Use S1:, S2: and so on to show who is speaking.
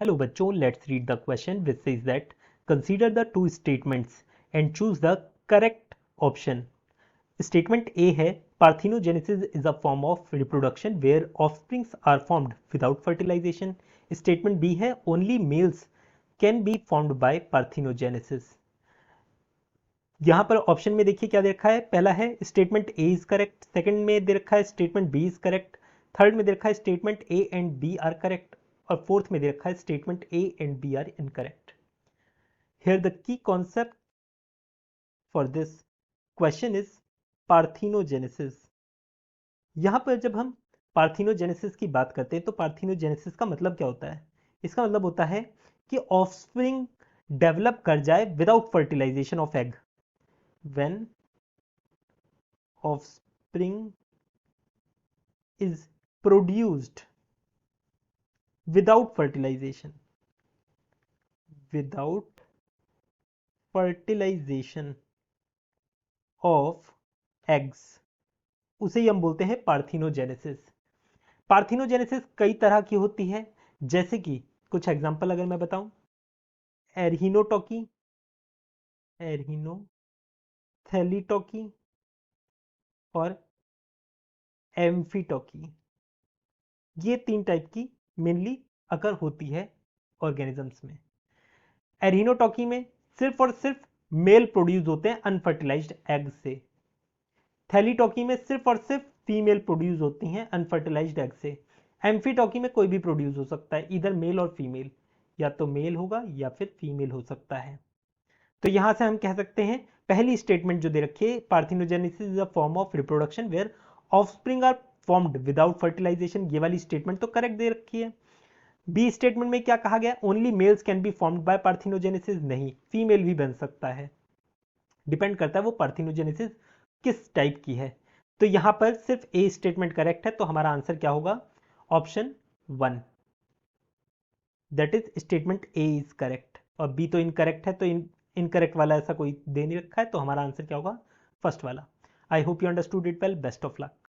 S1: Hello बच्चों, let's read the question which says that consider the two statements and choose the correct option. Statement A है parthenogenesis is a form of reproduction where offsprings are formed without fertilization. Statement B है only males can be formed by parthenogenesis. यहाँ पर option में देखिए क्या दे रखा है। पहला है statement A is correct, second में दे रखा है statement B is correct, third में दे रखा है statement A and B are correct और फोर्थ में दे रखा है statement A and B are incorrect. Here the key concept for this question is parthenogenesis. यहां पर जब हम पार्थिनोजेनेसिस की बात करते हैं तो पार्थिनोजेनेसिस का मतलब क्या होता है? इसका मतलब होता है कि ऑफस्प्रिंग डेवलप कर जाए without fertilization of egg. when offspring is produced without fertilization of eggs, उसे ही हम बोलते हैं पार्थिनोजेनेसिस। पार्थिनोजेनेसिस कई तरह की होती है, जैसे कि कुछ एग्जांपल अगर मैं बताऊं, एरहिनोटॉकी, एरहिनोथैलीटॉकी और एम्फीटॉकी। ये तीन टाइप की मेनली अकर होती है ऑर्गेनिजम्स में। एरहिनोटॉकी में सिर्फ और सिर्फ मेल प्रोड्यूस होते हैं अनफर्टिलाइज्ड एग से। थैलीटॉकी में सिर्फ और सिर्फ फीमेल प्रोड्यूस होती हैं अनफर्टिलाइज्ड एग से। एम्फीटॉकी में कोई भी प्रोड्यूस हो सकता है, इधर मेल और फीमेल, या तो मेल होगा या फिर फीमेल हो सकता है। तो यहां से हम कह सकते हैं पहली स्टेटमेंट जो दे रखी है, parthenogenesis is a form of reproduction where offspring are formed without fertilization, ये वाली स्टेटमेंट तो करेक्ट दे रखी है। बी स्टेटमेंट में क्या कहा गया? Only mails can be formed by parthenogenesis, नहीं, फीमेल भी बन सकता है। डिपेंड करता है वो पार्थिनोजेनेसिस किस टाइप की है। तो यहां पर सिर्फ ए स्टेटमेंट करेक्ट है, तो हमारा आंसर क्या होगा? Option 1, that is statement A is correct. और बी तो इनकरेक्ट है, तो इनकरेक्ट वाला ऐसा कोई दे नहीं रखा है, तो हमारा आंसर क्या होगा? फर्स्ट वाला। I hope you understood it well. Best of luck.